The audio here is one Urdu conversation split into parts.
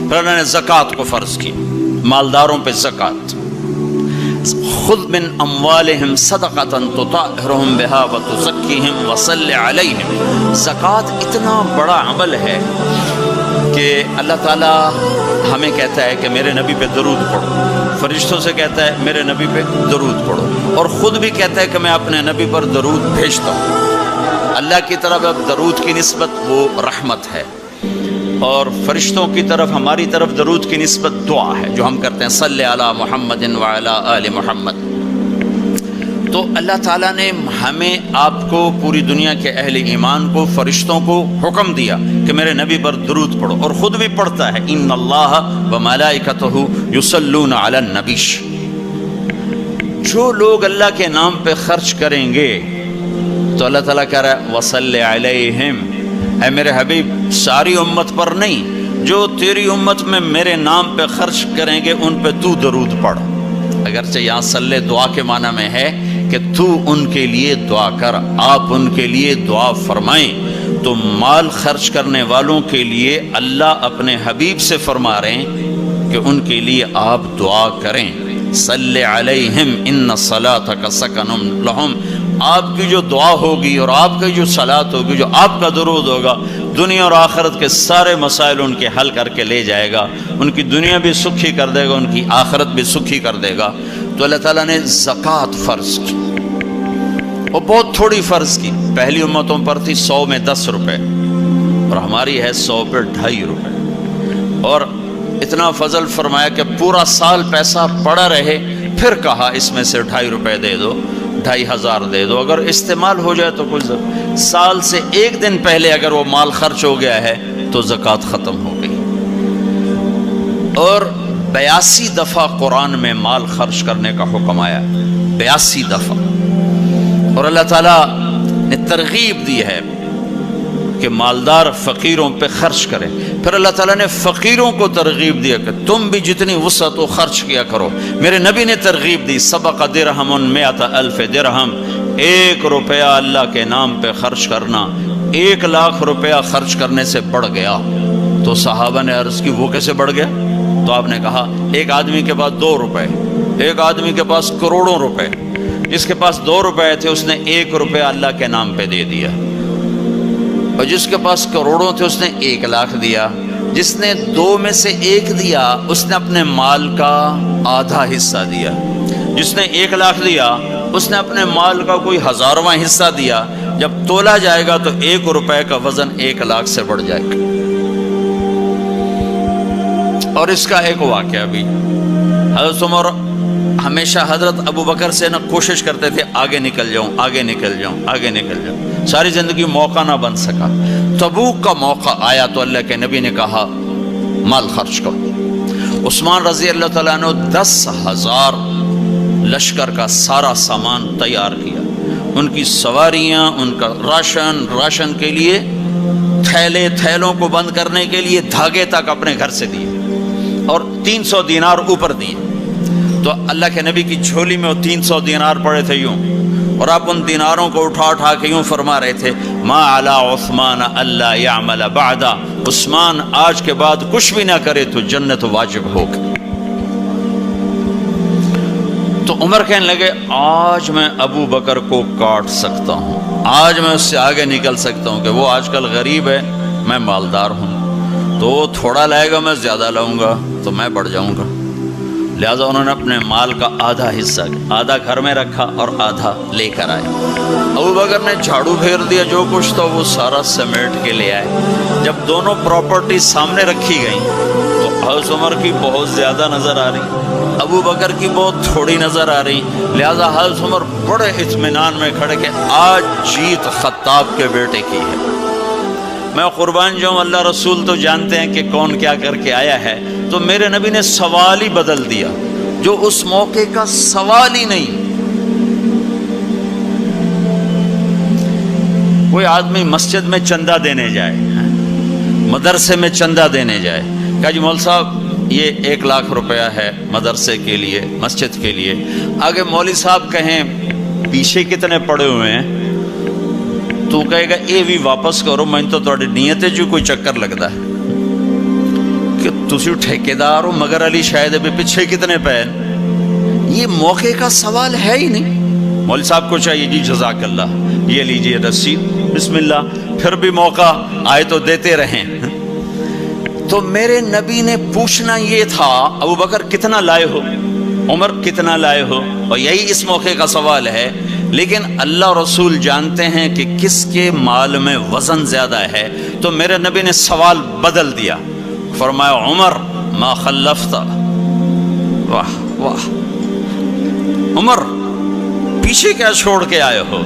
پھر اللہ نے زکوٰۃ کو فرض کی، مالداروں پہ زکوٰۃ. خذ من اموالہم صدقۃ تطہرہم بہا وتزکیہم وصلی علیہم. زکوٰۃ اتنا بڑا عمل ہے کہ اللہ تعالیٰ ہمیں کہتا ہے کہ میرے نبی پہ درود پڑھو، فرشتوں سے کہتا ہے میرے نبی پہ درود پڑھو، اور خود بھی کہتا ہے کہ میں اپنے نبی پر درود بھیجتا ہوں. اللہ کی طرف اب درود کی نسبت وہ رحمت ہے، اور فرشتوں کی طرف ہماری طرف درود کی نسبت دعا ہے جو ہم کرتے ہیں، صلی علی محمد وعلی آل محمد. تو اللہ تعالیٰ نے ہمیں آپ کو، پوری دنیا کے اہل ایمان کو، فرشتوں کو حکم دیا کہ میرے نبی پر درود پڑھو، اور خود بھی پڑھتا ہے، ان اللہ وملائکتہ یصلون علی النبی. جو لوگ اللہ کے نام پہ خرچ کریں گے تو اللہ تعالیٰ کہہ رہا ہے وصلی علیہم، اے میرے حبیب ساری امت پر نہیں، جو تیری امت میں میرے نام پہ خرچ کریں گے ان پہ تو درود پڑھ. اگرچہ یہاں صلی دعا کے معنی میں ہے کہ تو ان کے لیے دعا کر، آپ ان کے لیے دعا فرمائیں. تو مال خرچ کرنے والوں کے لیے اللہ اپنے حبیب سے فرما رہے ہیں کہ ان کے لیے آپ دعا کریں. صلی علیہم ان صلاتک سکن لہم. آپ کی جو دعا ہوگی اور آپ کی جو صلات ہوگی، جو آپ کا درود ہوگا، دنیا اور آخرت کے سارے مسائل ان کے حل کر کے لے جائے گا. ان کی دنیا بھی سکھی کر دے گا، ان کی آخرت بھی سکھی کر دے گا. تو اللہ تعالیٰ نے زکوٰۃ فرض کی، اور بہت تھوڑی فرض کی. پہلی امتوں پر تھی 100 میں 10 روپے، اور ہماری ہے 100 پہ 2.5 روپے. اور اتنا فضل فرمایا کہ پورا سال پیسہ پڑا رہے، پھر کہا اس میں سے 2.5 روپے دے دو، 2,500 دے دو. اگر استعمال ہو جائے تو کچھ سال سے 1 دن پہلے اگر وہ مال خرچ ہو گیا ہے تو زکوٰۃ ختم ہو گئی. اور 82 دفعہ قرآن میں مال خرچ کرنے کا حکم آیا، 82 دفعہ. اور اللہ تعالیٰ نے ترغیب دی ہے کہ مالدار فقیروں پہ خرچ کریں. پھر اللہ تعالیٰ نے فقیروں کو ترغیب دیا کہ تم بھی جتنی وسعت ہو خرچ کیا کرو. میرے نبی نے ترغیب دی، سبق درہم 100,000 درہم. 1 روپیہ اللہ کے نام پہ خرچ کرنا 1 لاکھ روپیہ خرچ کرنے سے بڑھ گیا. تو صحابہ نے عرض کی وہ کیسے بڑھ گیا؟ تو آپ نے کہا ایک آدمی کے پاس 2 روپے، ایک آدمی کے پاس کروڑوں روپے. جس کے پاس 2 روپے تھے اس نے 1 روپیہ اللہ کے نام پہ دے دیا، اور جس کے پاس کروڑوں تھے اس نے 1 لاکھ دیا. جس نے 2 میں سے 1 دیا اس نے اپنے مال کا آدھا حصہ دیا. جس نے 1 لاکھ دیا اس نے اپنے مال کا کوئی 1000واں حصہ دیا. جب تولا جائے گا تو 1 روپے کا وزن 1 لاکھ سے بڑھ جائے گا. اور اس کا ایک واقعہ بھی، حضرت عمر ہمیشہ حضرت ابو بکر سے نہ کوشش کرتے تھے آگے نکل جاؤں، آگے نکل جاؤں، آگے نکل جاؤں. ساری زندگی موقع نہ بن سکا. تبوک کا موقع آیا تو اللہ کے نبی نے کہا مال خرچ کرو. عثمان رضی اللہ تعالیٰ عنہ 10,000 لشکر کا سارا سامان تیار کیا. ان کی سواریاں، ان کا راشن کے لیے تھیلوں کو بند کرنے کے لیے دھاگے تک اپنے گھر سے دیے، اور 300 دینار اوپر دیے. تو اللہ کے نبی کی جھولی میں وہ 300 دینار پڑے تھے یوں، اور آپ ان دیناروں کو اٹھا کے یوں فرما رہے تھے ما علی عثمان اللہ یعمل بعد. عثمان آج کے بعد کچھ بھی نہ کرے تو جنت واجب ہوگی. تو عمر کہنے لگے آج میں ابو بکر کو کاٹ سکتا ہوں، آج میں اس سے آگے نکل سکتا ہوں کہ وہ آج کل غریب ہے، میں مالدار ہوں. تو وہ تھوڑا لائے گا، میں زیادہ لاؤں گا تو میں بڑھ جاؤں گا. لہٰذا انہوں نے اپنے مال کا آدھا حصہ، آدھا گھر میں رکھا اور آدھا لے کر آئے. ابو بکر نے جھاڑو پھیر دیا، جو کچھ تھا وہ سارا سمیٹ کے لے آئے. جب دونوں پراپرٹی سامنے رکھی گئیں تو حضرت عمر کی بہت زیادہ نظر آ رہی، ابو بکر کی بہت تھوڑی نظر آ رہی. لہٰذا حضرت عمر بڑے اطمینان میں کھڑے کہ آج جیت خطاب کے بیٹے کی ہے. میں قربان جاؤں، اللہ رسول تو جانتے ہیں کہ کون کیا کر کے آیا ہے. تو میرے نبی نے سوال ہی بدل دیا، جو اس موقع کا سوال ہی نہیں. کوئی آدمی مسجد میں چندہ دینے جائے، مدرسے میں چندہ دینے جائے، کہا جی مول صاحب یہ 1 لاکھ روپیہ ہے مدرسے کے لیے، مسجد کے لیے. آگے مولوی صاحب کہیں پیچھے کتنے پڑے ہوئے ہیں، تو کہے گا اے بھی واپس کرو، میں تو تھوڑی نیت ہے جو کوئی چکر لگتا ہے. کہ تسی ٹھیکیدار ہو مگر علی شاید ابھی پیچھے کتنے پین. یہ موقع کا سوال ہے ہی نہیں. مولوی صاحب کو چاہیے جی جزاک اللہ یہ لیجئے رسید بسم اللہ، پھر بھی موقع آئے تو دیتے رہیں. تو میرے نبی نے پوچھنا یہ تھا ابو بکر کتنا لائے ہو، عمر کتنا لائے ہو، اور یہی اس موقع کا سوال ہے. لیکن اللہ رسول جانتے ہیں کہ کس کے مال میں وزن زیادہ ہے، تو میرے نبی نے سوال بدل دیا، فرمایا عمر ما خلفت. واہ واہ، عمر پیچھے کیا چھوڑ کے آئے ہو؟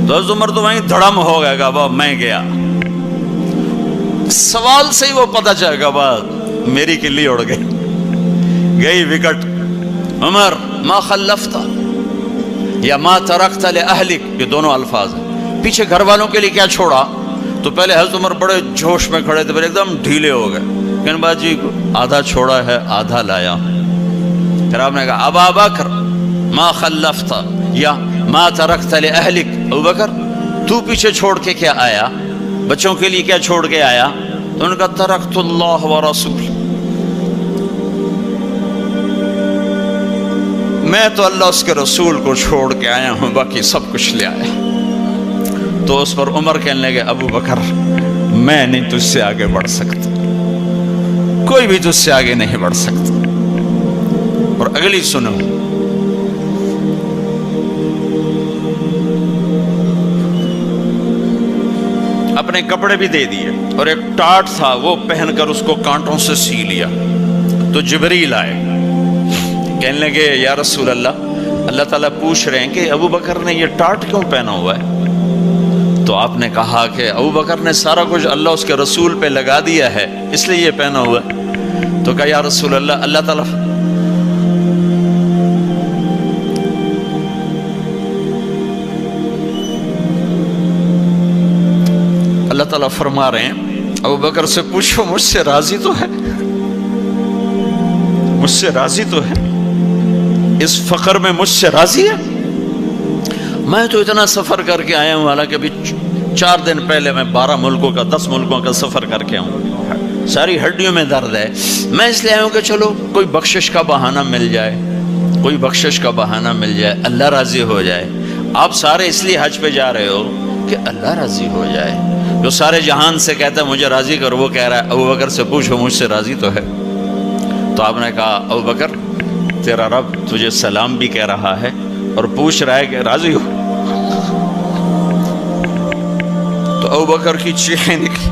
تو حضرت عمر تو وہیں دھڑم ہو گئے گا، بابا میں گیا. سوال سے ہی وہ پتہ چل گا، بات میری کلی اڑ گئی وکٹ. عمر ما خلفت یا ما ترکت لأہلک، یہ دونوں الفاظ ہیں. پیچھے گھر والوں کے لیے کیا چھوڑا؟ تو پہلے حضرت عمر بڑے جوش میں کھڑے تھے، پھر ایک دم ڈھیلے ہو گئے. کہنے بعد جی آدھا چھوڑا ہے آدھا لایا. پھر آپ نے کہا ابا بکر ما خلفت یا ما ترکت لأہلک، ابو بکر تو پیچھے چھوڑ کے کیا آیا، بچوں کے لیے کیا چھوڑ کے آیا؟ تو انہوں نے کہا ترکت اللہ ورسول، میں تو اللہ اس کے رسول کو چھوڑ کے آیا ہوں، باقی سب کچھ لے آیا. تو اس پر عمر کہنے لگے ابو بکر میں نہیں تجھ سے آگے بڑھ سکتا، کوئی بھی تجھ سے آگے نہیں بڑھ سکتا. اور اگلی سنو، اپنے کپڑے بھی دے دیے اور ایک ٹاٹ تھا وہ پہن کر اس کو کانٹوں سے سی لیا. تو جبریل آئے، کہنے لگے یا رسول اللہ، اللہ تعالیٰ پوچھ رہے ہیں کہ ابو بکر نے یہ ٹاٹ کیوں پہنا ہوا ہے؟ تو آپ نے کہا کہ ابو بکر نے سارا کچھ اللہ اس کے رسول پہ لگا دیا ہے اس لیے یہ پہنا ہوا ہے. تو کہا یا رسول اللہ، اللہ تعالیٰ اللہ تعالیٰ فرما رہے ہیں ابو بکر سے پوچھو مجھ سے راضی تو ہے، مجھ سے راضی تو ہے، اس فقر میں مجھ سے راضی ہے؟ میں تو اتنا سفر کر کے آیا ہوں، حالانکہ ابھی 4 دن پہلے میں 12 ملکوں کا 10 ملکوں کا سفر کر کے ہوں، ساری ہڈیوں میں درد ہے. میں اس لیے آیا ہوں کہ چلو کوئی بخشش کا بہانہ مل جائے، کوئی بخشش کا بہانہ مل جائے، اللہ راضی ہو جائے. آپ سارے اس لیے حج پہ جا رہے ہو کہ اللہ راضی ہو جائے. جو سارے جہان سے کہتا ہے مجھے راضی کر، وہ کہہ رہا ہے ابو بکر سے پوچھو مجھ سے راضی تو ہے. تو آپ نے کہا ابو بکر تیرا رب تجھے سلام بھی کہہ رہا ہے اور پوچھ رہا ہے کہ راضی ہو. تو ابو بکر کی چیخیں نکلی،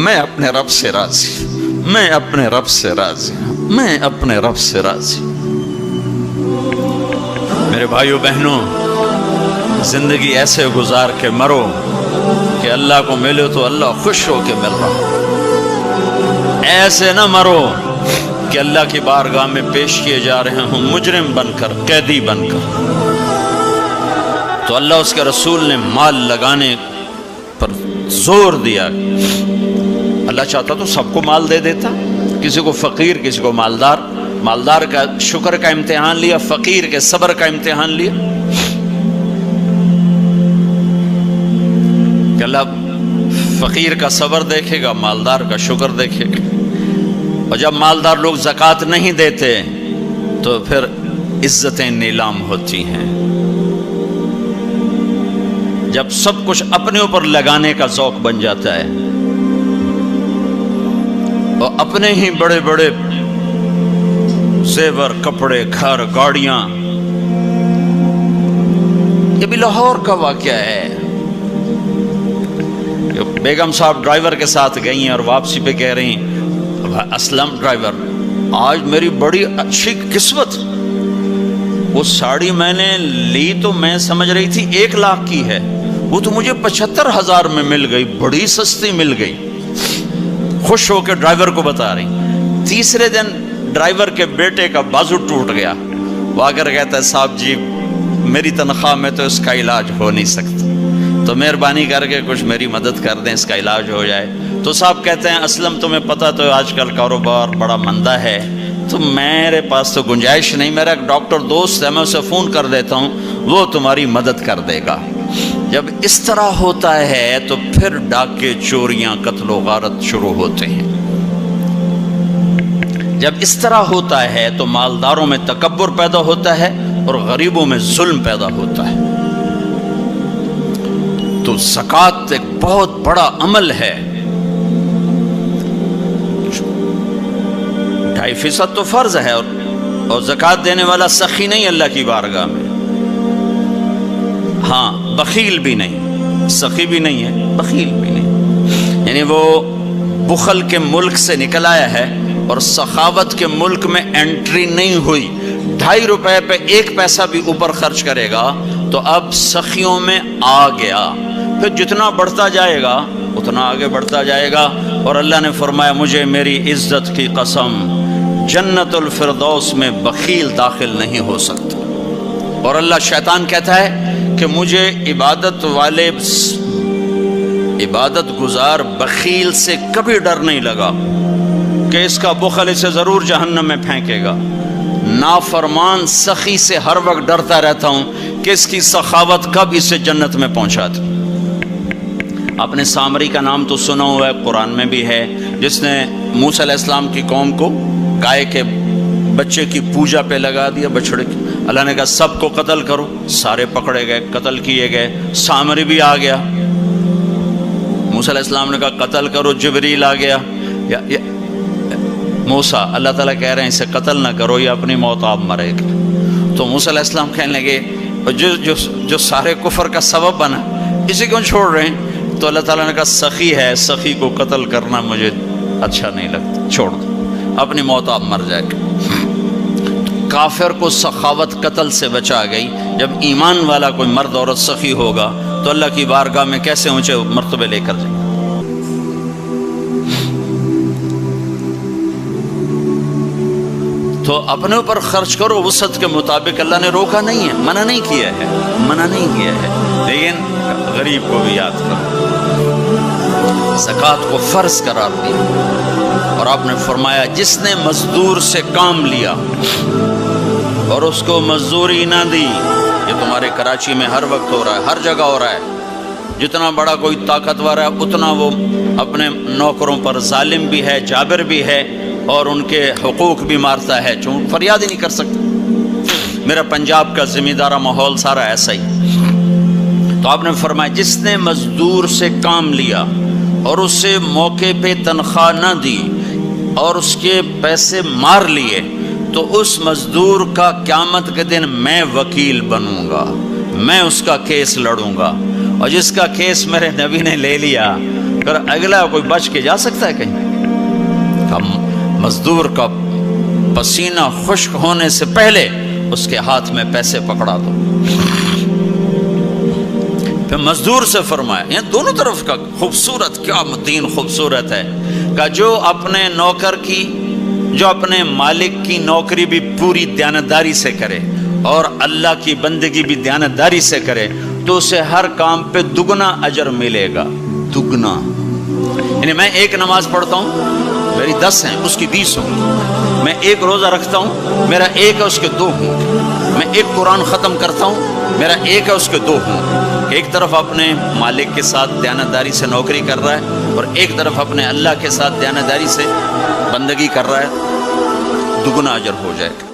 میں اپنے رب سے راضی، میں اپنے رب سے راضی، میں اپنے رب سے راضی. میرے بھائیو بہنوں، زندگی ایسے گزار کے مرو کہ اللہ کو ملو تو اللہ خوش ہو کے مل رہا. ایسے نہ مرو کہ اللہ کی بارگاہ میں پیش کیے جا رہے ہوں مجرم بن کر، قیدی بن کر. تو اللہ اس کے رسول نے مال لگانے پر زور دیا. اللہ چاہتا تو سب کو مال دے دیتا، کسی کو فقیر کسی کو مالدار. مالدار کا شکر کا امتحان لیا، فقیر کے صبر کا امتحان لیا. کہ اللہ فقیر کا صبر دیکھے گا، مالدار کا شکر دیکھے گا. اور جب مالدار لوگ زکوٰۃ نہیں دیتے تو پھر عزتیں نیلام ہوتی ہیں. جب سب کچھ اپنے اوپر لگانے کا ذوق بن جاتا ہے اور اپنے ہی بڑے بڑے زیور، کپڑے، گھر، گاڑیاں. یہ بھی لاہور کا واقعہ ہے. بیگم صاحب ڈرائیور کے ساتھ گئی ہیں اور واپسی پہ کہہ رہی ہیں اسلم ڈرائیور آج میری بڑی اچھی قسمت، وہ ساڑی میں نے لی تو میں سمجھ رہی تھی 1 لاکھ کی ہے، وہ تو مجھے 75,000 میں مل گئی، بڑی سستی مل گئی. خوش ہو کے ڈرائیور کو بتا رہی. تیسرے دن ڈرائیور کے بیٹے کا بازو ٹوٹ گیا. وہ آ کر کہتا ہے صاحب جی میری تنخواہ میں تو اس کا علاج ہو نہیں سکتا، تو مہربانی کر کے کچھ میری مدد کر دیں، اس کا علاج ہو جائے. تو صاحب کہتے ہیں اسلم تمہیں پتہ تو آج کل کاروبار بڑا مندہ ہے، تو میرے پاس تو گنجائش نہیں، میرا ایک ڈاکٹر دوست ہے میں اسے فون کر دیتا ہوں، وہ تمہاری مدد کر دے گا. جب اس طرح ہوتا ہے تو پھر ڈاکے، چوریاں، قتل و غارت شروع ہوتے ہیں. جب اس طرح ہوتا ہے تو مالداروں میں تکبر پیدا ہوتا ہے اور غریبوں میں ظلم پیدا ہوتا ہے۔ تو زکوٰۃ ایک بہت بڑا عمل ہے، 2.5% تو فرض ہے، اور زکوٰۃ دینے والا سخی نہیں اللہ کی بارگاہ میں، ہاں بخیل بھی نہیں، سخی بھی نہیں ہے، بخیل بھی نہیں، یعنی وہ بخل کے ملک سے نکل آیا ہے اور سخاوت کے ملک میں انٹری نہیں ہوئی۔ 2.5 روپے پہ 1 پیسہ بھی اوپر خرچ کرے گا تو اب سخیوں میں آ گیا، پھر جتنا بڑھتا جائے گا اتنا آگے بڑھتا جائے گا۔ اور اللہ نے فرمایا مجھے میری عزت کی قسم جنت الفردوس میں بخیل داخل نہیں ہو سکتا۔ اور اللہ شیطان کہتا ہے کہ مجھے عبادت والے عبادت گزار بخیل سے کبھی ڈر نہیں لگا کہ اس کا بخل اسے ضرور جہنم میں پھینکے گا، نافرمان سخی سے ہر وقت ڈرتا رہتا ہوں کہ اس کی سخاوت کب اسے جنت میں پہنچاتی۔ آپ نے سامری کا نام تو سنا ہوا ہے، قرآن میں بھی ہے، جس نے موسیٰ علیہ السلام کی قوم کو گائے کے بچے کی پوجا پہ لگا دیا، بچڑے کی۔ اللہ نے کہا سب کو قتل کرو، سارے پکڑے گئے، قتل کیے گئے، سامری بھی آ گیا۔ موسیٰ علیہ السلام نے کہا قتل کرو، جبریل آ گیا۔ موسیٰ، اللہ تعالیٰ کہہ رہے ہیں اسے قتل نہ کرو، یہ اپنی موت آپ مرے گا۔ تو موسیٰ علیہ السلام کہنے لگے جو سارے کفر کا سبب بنا اسے کیوں چھوڑ رہے ہیں؟ تو اللہ تعالیٰ نے کہا سخی ہے، سخی کو قتل کرنا مجھے اچھا نہیں لگتا، چھوڑ دو، اپنی موت آپ مر جائے گا۔ کافر کو سخاوت قتل سے بچا گئی۔ جب ایمان والا کوئی مرد عورت سخی ہوگا تو اللہ کی بارگاہ میں کیسے اونچے مرتبے لے کر جائے۔ تو اپنے اوپر خرچ کرو وسعت کے مطابق، اللہ نے روکا نہیں ہے، منع نہیں کیا ہے، منع نہیں کیا ہے، لیکن غریب کو بھی یاد کرو۔ زکوٰۃ کو فرض قرار دیا اور آپ نے فرمایا جس نے مزدور سے کام لیا اور اس کو مزدوری نہ دی، یہ تمہارے کراچی میں ہر وقت ہو رہا ہے، ہر جگہ ہو رہا ہے، جتنا بڑا کوئی طاقتور ہے اتنا وہ اپنے نوکروں پر ظالم بھی ہے، جابر بھی ہے، اور ان کے حقوق بھی مارتا ہے، چون فریاد ہی نہیں کر سکتا۔ میرا پنجاب کا زمیندارہ ماحول سارا ایسا ہی۔ تو آپ نے فرمایا جس نے مزدور سے کام لیا اور اسے موقع پہ تنخواہ نہ دی اور اس کے پیسے مار لیے تو اس مزدور کا قیامت کے دن میں وکیل بنوں گا، میں اس کا کیس لڑوں گا، اور جس کا کیس میرے نبی نے لے لیا پھر اگلا کوئی بچ کے جا سکتا ہے کہیں؟ مزدور کا پسینہ خشک ہونے سے پہلے اس کے ہاتھ میں پیسے پکڑا دو۔ پھر مزدور سے فرمایا، یہ دونوں طرف کا خوبصورت، کیا دین خوبصورت ہے، کہ جو اپنے نوکر کی، جو اپنے مالک کی نوکری بھی پوری دیانتداری سے کرے اور اللہ کی بندگی بھی دیانتداری سے کرے تو اسے ہر کام پہ دگنا اجر ملے گا، دگنا۔ یعنی میں ایک نماز پڑھتا ہوں میری 10 ہیں، اس کی 20 ہوں، میں ایک روزہ رکھتا ہوں میرا 1 ہے، اس کے 2 ہوں، میں ایک قرآن ختم کرتا ہوں میرا 1 ہے، اس کے 2 ہوں۔ ایک طرف اپنے مالک کے ساتھ دیانتداری سے نوکری کر رہا ہے اور ایک طرف اپنے اللہ کے ساتھ دیانتداری سے بندگی کر رہا ہے، دگنا اجر ہو جائے گا۔